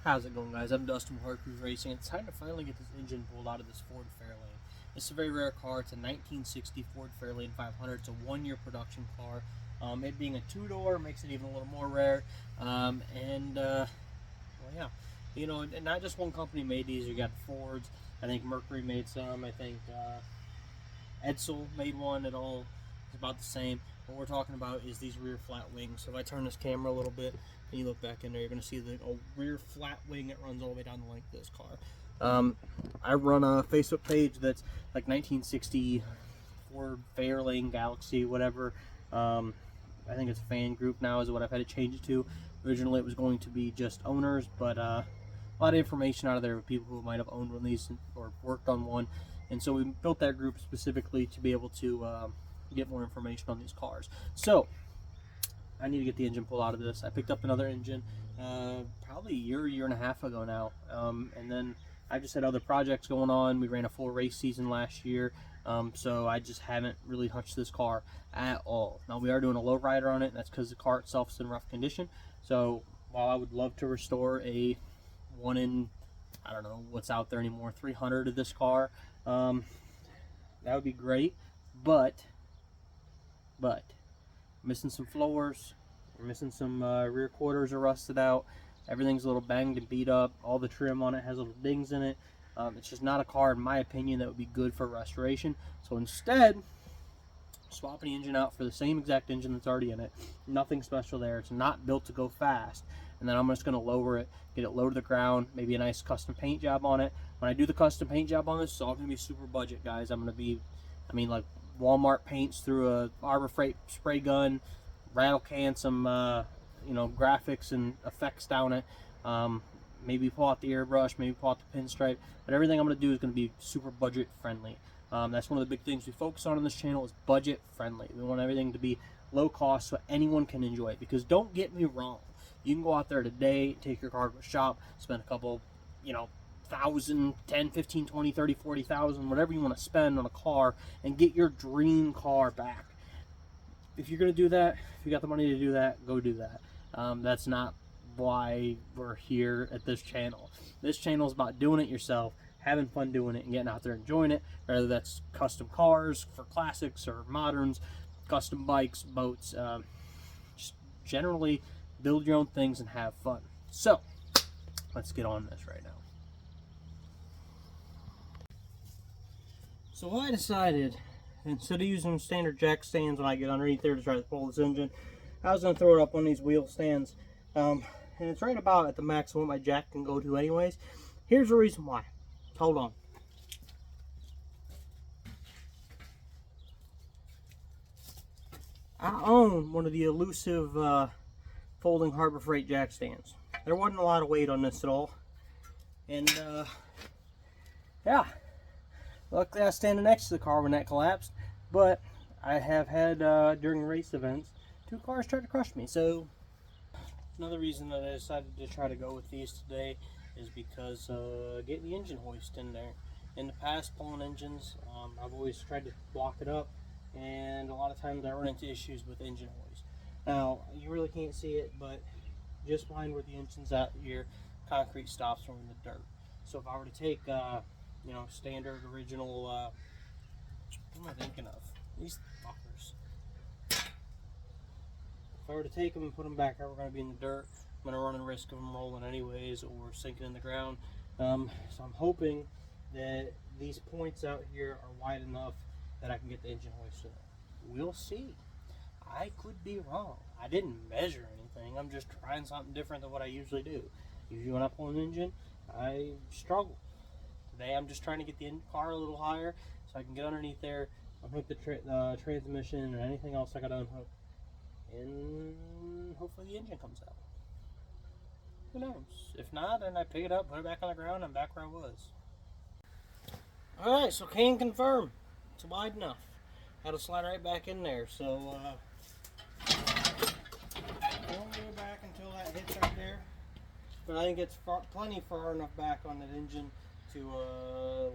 How's it going, guys? I'm Dustin with Cruise Racing. It's time to finally get this engine pulled out of this Ford Fairlane. It's a very rare car. It's a 1960 Ford Fairlane 500. It's a one-year production car. It being a two-door makes it even a little more rare. Well, yeah, you know, and not just one company made these. You got Fords. I think Mercury made some. I think Edsel made one. It all is about the same. What we're talking about is these rear flat wings. So if I turn this camera a little bit and you look back in there, you're going to see the rear flat wing that runs all the way down the length of this car. I run a Facebook page that's like 1960 Ford Fairlane Galaxy, whatever. I think it's a fan group now is what I've had to change it to. Originally it was going to be just owners, but a lot of information out of there of people who might have owned one of these or worked on one. And so we built that group specifically to be able to get more information on these cars. So I need to get the engine pulled out of this. I picked up another engine probably a year and a half ago now, and then I just had other projects going on. We ran a full race season last year, so I just haven't really touched this car at all. Now we are doing a lowrider on it, and that's because the car itself is in rough condition. So while I would love to restore a one in, I don't know what's out there anymore, 300 of this car, that would be great, but missing some floors, we're missing some rear quarters are rusted out, everything's a little banged and beat up, all the trim on it has little dings in it. It's just not a car, in my opinion, that would be good for restoration. So instead, swapping the engine out for the same exact engine that's already in it. Nothing special there. It's not built to go fast. And then I'm just going to lower it, get it low to the ground, maybe a nice custom paint job on it. When I do the custom paint job on this, it's all going to be super budget, guys. I'm going to be, like Walmart paints through a Harbor Freight spray gun, rattle can some, graphics and effects down it. Maybe pull out the airbrush, maybe pull out the pinstripe. But everything I'm going to do is going to be super budget friendly. That's one of the big things we focus on this channel is budget friendly. We want everything to be low cost so anyone can enjoy it. Because don't get me wrong, you can go out there today, take your car to a shop, spend a couple, thousand, 10, 15, 20, 30, 40,000, whatever you want to spend on a car and get your dream car back. If you're going to do that, if you got the money to do that, go do that. That's not why we're here at this channel. This channel is about doing it yourself, having fun doing it, and getting out there enjoying it, whether that's custom cars for classics or moderns, custom bikes, boats, just generally build your own things and have fun. So let's get on this right now. So I decided, instead of using standard jack stands when I get underneath there to try to pull this engine, I was going to throw it up on these wheel stands. And it's right about at the maximum my jack can go to anyways. Here's the reason why. Hold on. I own one of the elusive folding Harbor Freight jack stands. There wasn't a lot of weight on this at all. And yeah. Luckily I was standing next to the car when that collapsed. But I have had, during race events, 2 cars try to crush me. So another reason that I decided to try to go with these today is because getting the engine hoist in there. In the past, pulling engines, I've always tried to block it up, and a lot of times I run into issues with engine hoist. Now, you really can't see it, but just behind where the engine's at here, concrete stops from the dirt. So if I were to take, standard, original, what am I thinking of? These fuckers. If I were to take them and put them back out, we're going to be in the dirt. I'm going to run a risk of them rolling anyways or sinking in the ground. So I'm hoping that these points out here are wide enough that I can get the engine hoist in it. We'll see. I could be wrong. I didn't measure anything. I'm just trying something different than what I usually do. Usually when I pull an engine, I struggle. Today I'm just trying to get the car a little higher so I can get underneath there, unhook the transmission or anything else I got to unhook. And hopefully the engine comes out. Who knows? If not, then I pick it up, put it back on the ground, and back where I was. Alright, so can confirm. It's wide enough. Had to slide right back in there, so won't go back until that hits right there. But I think it's plenty far enough back on that engine to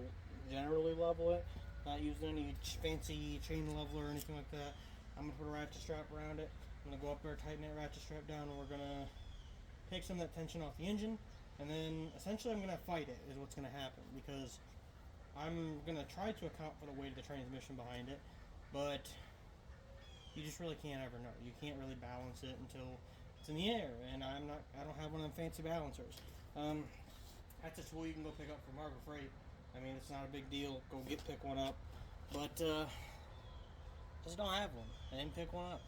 generally level it. Not using any fancy chain leveler or anything like that. I'm going to put a ratchet strap around it. I'm going to go up there, tighten that ratchet strap down, and we're going to take some of that tension off the engine. And then essentially I'm going to fight it is what's going to happen, because I'm going to try to account for the weight of the transmission behind it, but you just really can't ever know. You can't really balance it until it's in the air, and I don't have one of them fancy balancers. That's a tool you can go pick up from Harbor Freight. I mean, it's not a big deal. Go pick one up, but just don't have one. I didn't pick one up.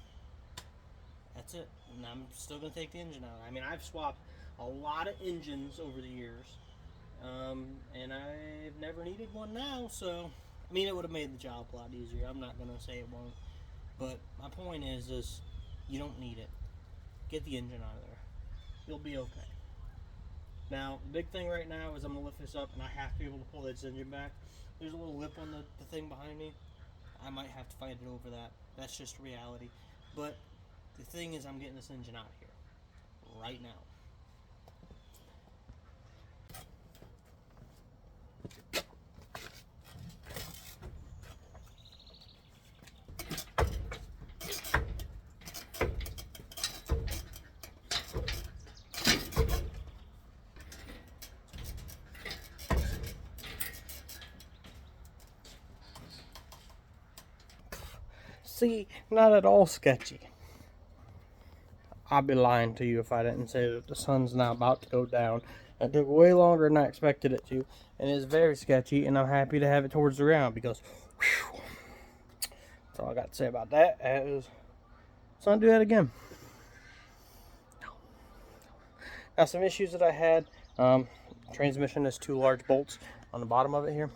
That's it. And I'm still gonna take the engine out. I mean, I've swapped a lot of engines over the years, and I've never needed one now. So, I mean, it would have made the job a lot easier. I'm not gonna say it won't, but my point is you don't need it. Get the engine out of there. You'll be okay. Now, the big thing right now is I'm gonna lift this up, and I have to be able to pull this engine back. There's a little lip on the thing behind me. I might have to fight it over that. That's just reality. But the thing is, I'm getting this engine out of here right now. See, not at all sketchy. I'd be lying to you if I didn't say that the sun's now about to go down. It took way longer than I expected it to, and it's very sketchy, and I'm happy to have it towards the ground, because whew, that's all I got to say about that. Is let's not do that again. Now, some issues that I had, transmission has 2 large bolts on the bottom of it here.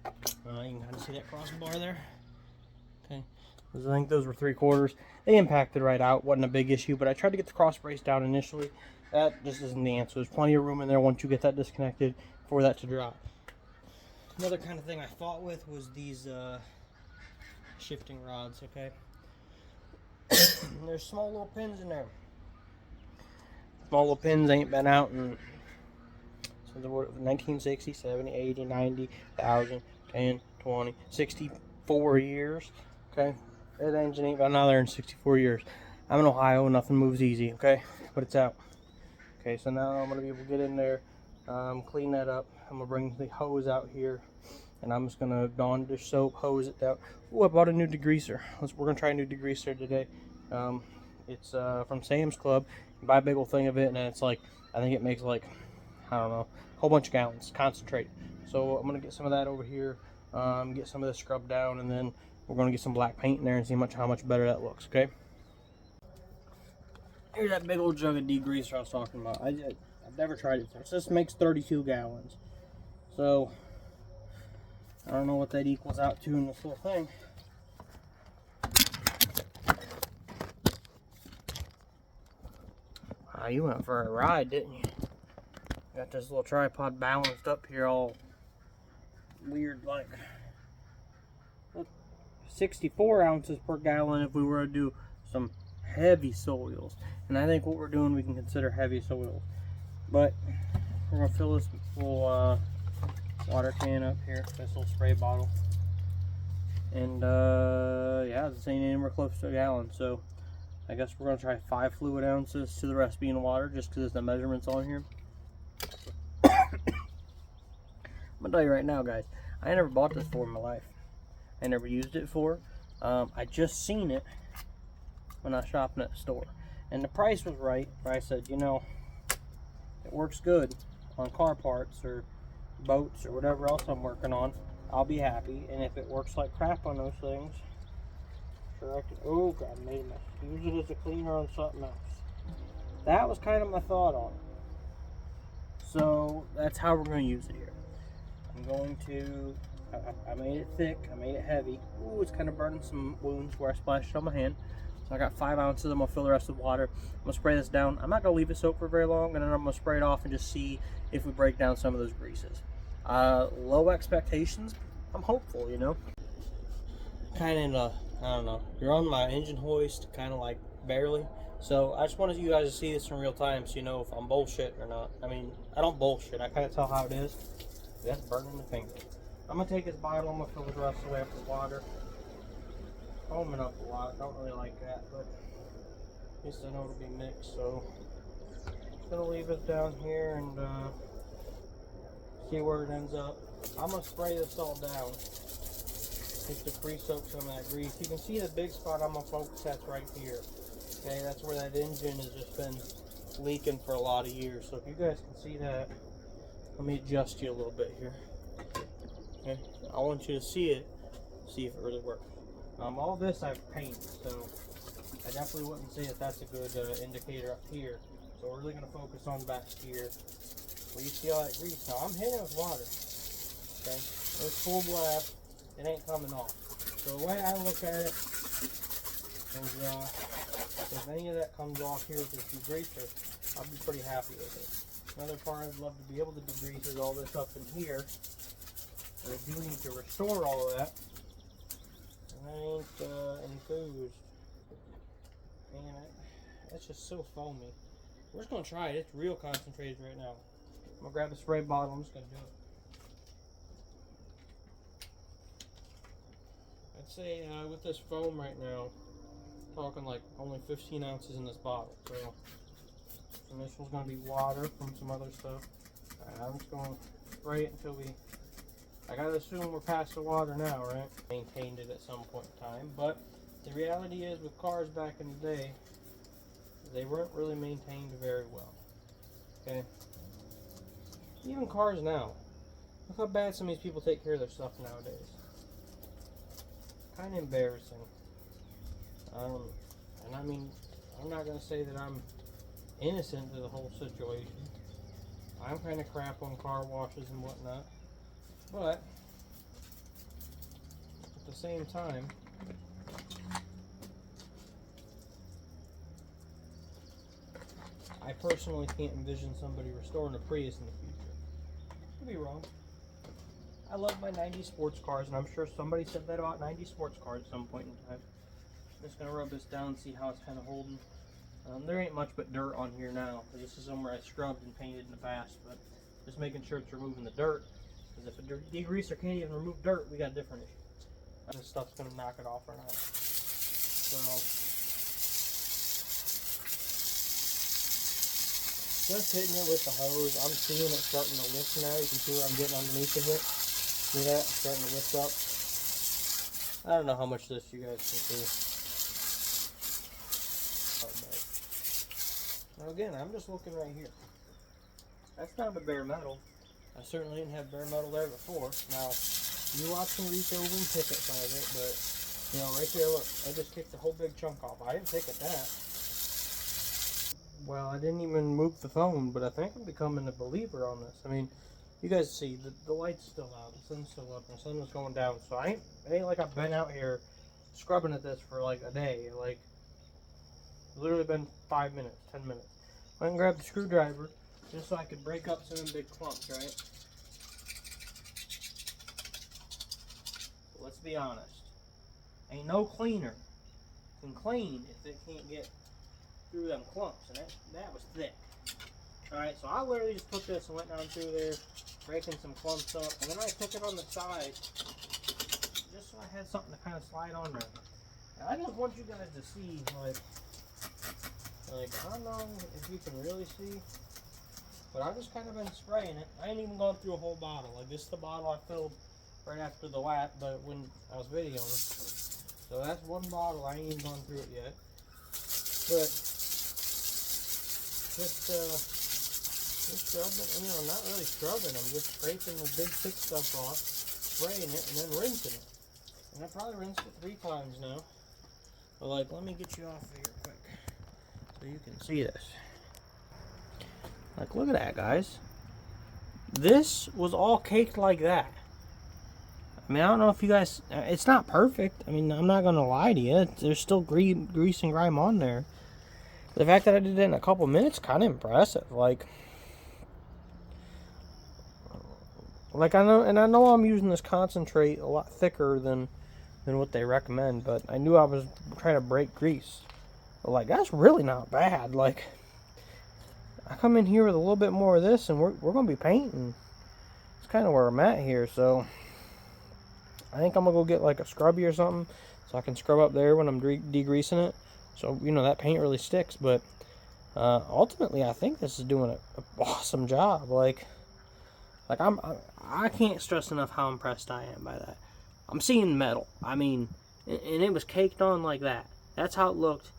You can kind of see that crossbar there. Okay, I think those were 3/4. They impacted right out, wasn't a big issue, but I tried to get the cross brace down initially. That just isn't the answer. There's plenty of room in there once you get that disconnected for that to drop. Another kind of thing I fought with was these shifting rods, okay? There's small little pins in there. Small little pins ain't been out in 1960, 70, 80, 90, 1,000, 10, 20, 64 years, okay? That engine ain't been out there in 64 years. I'm in Ohio, nothing moves easy, okay? But it's out. Okay, so now I'm going to be able to get in there, clean that up. I'm going to bring the hose out here, and I'm just going to Dawn dish soap, hose it down. Oh, I bought a new degreaser. We're going to try a new degreaser today. It's from Sam's Club. You buy a big old thing of it, and it's like, I think it makes like, I don't know, a whole bunch of gallons, concentrate. So I'm going to get some of that over here, get some of this scrubbed down, and then we're going to get some black paint in there and see how much better that looks, okay? Here's that big old jug of degreaser I was talking about. I've never tried it before. So this makes 32 gallons. So, I don't know what that equals out to in this little thing. You went for a ride, didn't you? Got this little tripod balanced up here all weird, like 64 ounces per gallon if we were to do some heavy soils. And I think what we're doing we can consider heavy soils. But we're going to fill this little water can up here, this little spray bottle. And yeah, this ain't anywhere close to a gallon. So I guess we're going to try 5 fluid ounces to the rest being water, just because the measurements on here. I'm going to tell you right now, guys, I never bought this before in my life. I never used it before. I just seen it when I was shopping at the store. And the price was right, where I said, you know, it works good on car parts or boats or whatever else I'm working on. I'll be happy. And if it works like crap on those things, sure I can. Oh God, I made a mess. Use it as a cleaner on something else. That was kind of my thought on it. So that's how we're going to use it here. I'm going to. I made it thick. I made it heavy. Ooh, it's kind of burning some wounds where I splashed it on my hand. So I got 5 ounces. I'm going to fill the rest with water. I'm going to spray this down. I'm not going to leave it soak for very long, and then I'm going to spray it off and just see if we break down some of those greases. Low expectations. I'm hopeful, you know. Kind of, I don't know. You're on my engine hoist, kind of like barely. So I just wanted you guys to see this in real time so you know if I'm bullshitting or not. I mean, I don't bullshit. I kind of tell how it is. That's burning the finger. I'm going to take this bottle. I'm going to fill the rest away up with water. Foaming up a lot. Don't really like that, but at least I know it'll be mixed. So gonna leave this down here and see where it ends up. I'm gonna spray this all down just to pre-soak some of that grease. You can see the big spot I'm gonna focus that's right here. Okay, that's where that engine has just been leaking for a lot of years. So if you guys can see that, let me adjust you a little bit here. Okay, I want you to see it, see if it really works. All this I've painted, so I definitely wouldn't say that that's a good indicator up here. So we're really going to focus on back here where you see all that grease. Now I'm hitting it with water. Okay, it's full blast. It ain't coming off. So the way I look at it is, if any of that comes off here with this degreaser, I'll be pretty happy with it. Another part I'd love to be able to degrease is all this up in here. I do need to restore all of that. And I ain't enthused. Man, it's just so foamy. We're just gonna try it. It's real concentrated right now. I'm gonna grab a spray bottle. I'm just gonna do it. I'd say with this foam right now, talking like only 15 ounces in this bottle. So, and this one's gonna be water from some other stuff. I'm just gonna spray it until we. I gotta assume we're past the water now, right? Maintained it at some point in time, but the reality is with cars back in the day, they weren't really maintained very well. Okay? Even cars now. Look how bad some of these people take care of their stuff nowadays. Kind of embarrassing. And I mean, I'm not gonna say that I'm innocent to the whole situation. I'm kind of crap on car washes and whatnot. But at the same time, I personally can't envision somebody restoring a Prius in the future. Could be wrong. I love my 90s sports cars, and I'm sure somebody said that about 90s sports cars at some point in time. I'm just going to rub this down and see how it's kind of holding. There ain't much but dirt on here now. This is somewhere I scrubbed and painted in the past, but just making sure it's removing the dirt. Because if a degreaser can't even remove dirt, we got a different issue. This stuff's going to knock it off right now. So, just hitting it with the hose. I'm seeing it starting to lift now. You can see where I'm getting underneath of it. See that? It's starting to lift up. I don't know how much this you guys can see. Now again, I'm just looking right here. That's not a bare metal. I certainly didn't have bare metal there before. Now, you watch me reach over and pick at some of it, but, you know, right there, look, I just kicked a whole big chunk off. I didn't pick at that. Well, I didn't even move the phone, but I think I'm becoming a believer on this. I mean, you guys see, the light's still out, the sun's still up, and the sun was going down, so it ain't like I've been out here scrubbing at this for like a day. Like, literally been 5 minutes, 10 minutes. I can grab the screwdriver just so I could break up some of them big clumps, right? But let's be honest. Ain't no cleaner can clean if it can't get through them clumps, and that was thick. Alright, so I literally just took this and went down through there, breaking some clumps up, and then I took it on the side, just so I had something to kind of slide on there. Now, I just want you guys to see, like, I don't know if you can really see, but I've just kind of been spraying it. I ain't even gone through a whole bottle. Like, this is the bottle I filled right after the lap, but when I was videoing. So that's one bottle. I ain't even gone through it yet. But just scrubbing, you know, not really scrubbing. I'm just scraping the big thick stuff off, spraying it, and then rinsing it. And I probably rinsed it 3 times now. But like, let me get you off of here quick so you can see this. Like, look at that, guys. This was all caked like that. I mean, I don't know if you guys, it's not perfect. I mean, I'm not going to lie to you. There's still grease and grime on there. The fact that I did it in a couple minutes, kind of impressive. Like I know I'm using this concentrate a lot thicker than what they recommend, but I knew I was trying to break grease. But like, that's really not bad. Like, I come in here with a little bit more of this, and we're gonna be painting. It's kind of where I'm at here, so I think I'm gonna go get like a scrubby or something, so I can scrub up there when I'm degreasing it. So, you know, that paint really sticks. But Ultimately, I think this is doing an awesome job. I can't stress enough how impressed I am by that. I'm seeing metal. I mean, and it was caked on like that. That's how it looked,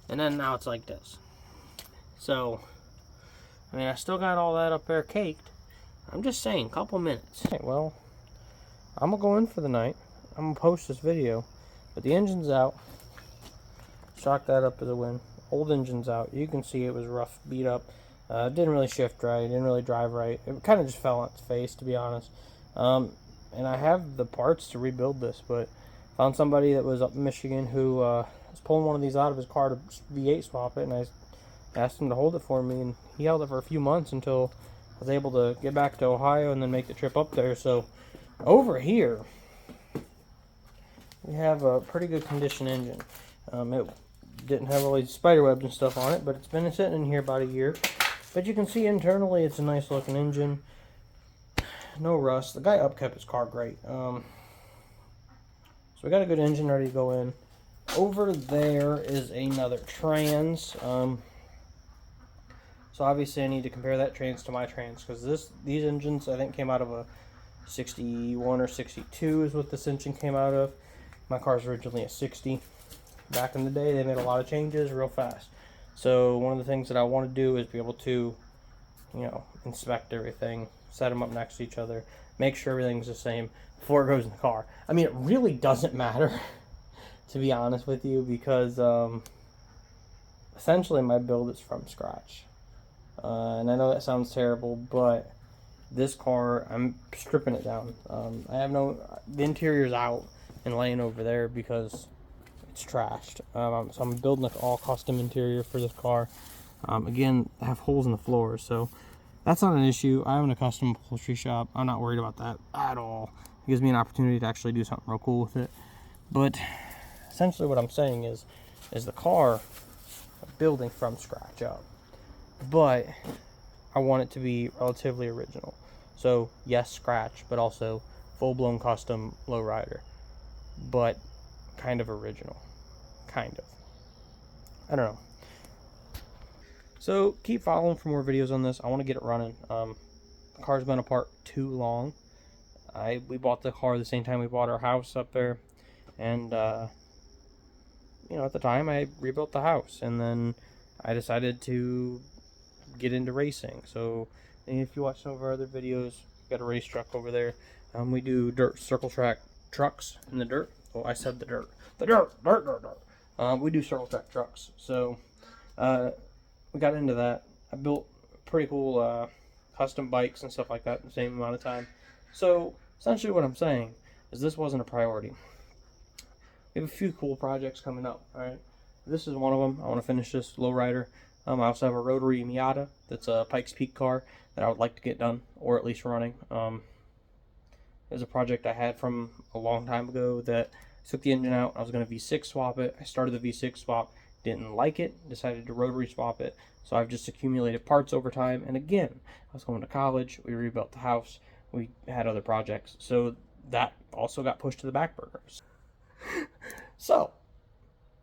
and then now it's like this. So, I mean, I still got all that up there caked. I'm just saying, couple minutes. Okay, well, I'm gonna go in for the night. I'm gonna post this video, but the engine's out. Chalk that up as a win. Old engine's out. You can see it was rough, beat up. Didn't really shift right. Didn't really drive right. It kind of just fell on its face, to be honest. And I have the parts to rebuild this, but found somebody that was up in Michigan who was pulling one of these out of his car to V8 swap it, and I asked him to hold it for me, and he held it for a few months until I was able to get back to Ohio and then make the trip up there. So over here, we have a pretty good condition engine. It didn't have all these spider webs and stuff on it, but it's been sitting in here about a year. But you can see internally it's a nice looking engine. No rust. The guy upkept his car great. So we got a good engine ready to go in. Over there is another trans. So obviously I need to compare that trans to my trans, because these engines I think came out of a 61 or 62 is what this engine came out of. My car's originally a 60. Back in the day, they made a lot of changes real fast. So one of the things that I want to do is be able to, inspect everything, set them up next to each other, make sure everything's the same before it goes in the car. I mean, it really doesn't matter, to be honest with you, because essentially my build is from scratch. And I know that sounds terrible, but this car, I'm stripping it down. The interior's out and laying over there because it's trashed. So I'm building an all custom interior for this car. Again, I have holes in the floor, so that's not an issue. I own a custom upholstery shop. I'm not worried about that at all. It gives me an opportunity to actually do something real cool with it. But essentially what I'm saying is the car I'm building from scratch up. But I want it to be relatively original. So yes, scratch, but also full-blown custom lowrider. But kind of original. Kind of. I don't know. So keep following for more videos on this. I want to get it running. The car's been apart too long. We bought the car the same time we bought our house up there, and at the time I rebuilt the house, and then I decided to get into racing. So if you watch some of our other videos, we've got a race truck over there. We do dirt circle track trucks in the dirt. Oh, I said the dirt. The dirt. We do circle track trucks. So we got into that. I built pretty cool custom bikes and stuff like that in the same amount of time. So essentially what I'm saying is this wasn't a priority. We have a few cool projects coming up. All right, this is one of them. I want to finish this lowrider. I also have a rotary Miata that's a Pikes Peak car that I would like to get done, or at least running. There's a project I had from a long time ago that I took the engine out. I was going to V6 swap it. I started the V6 swap, didn't like it, decided to rotary swap it. So I've just accumulated parts over time. And again, I was going to college. We rebuilt the house. We had other projects. So that also got pushed to the back burners. So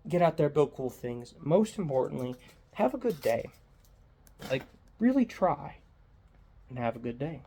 get out there, build cool things. Most importantly, have a good day. Like, really try and have a good day.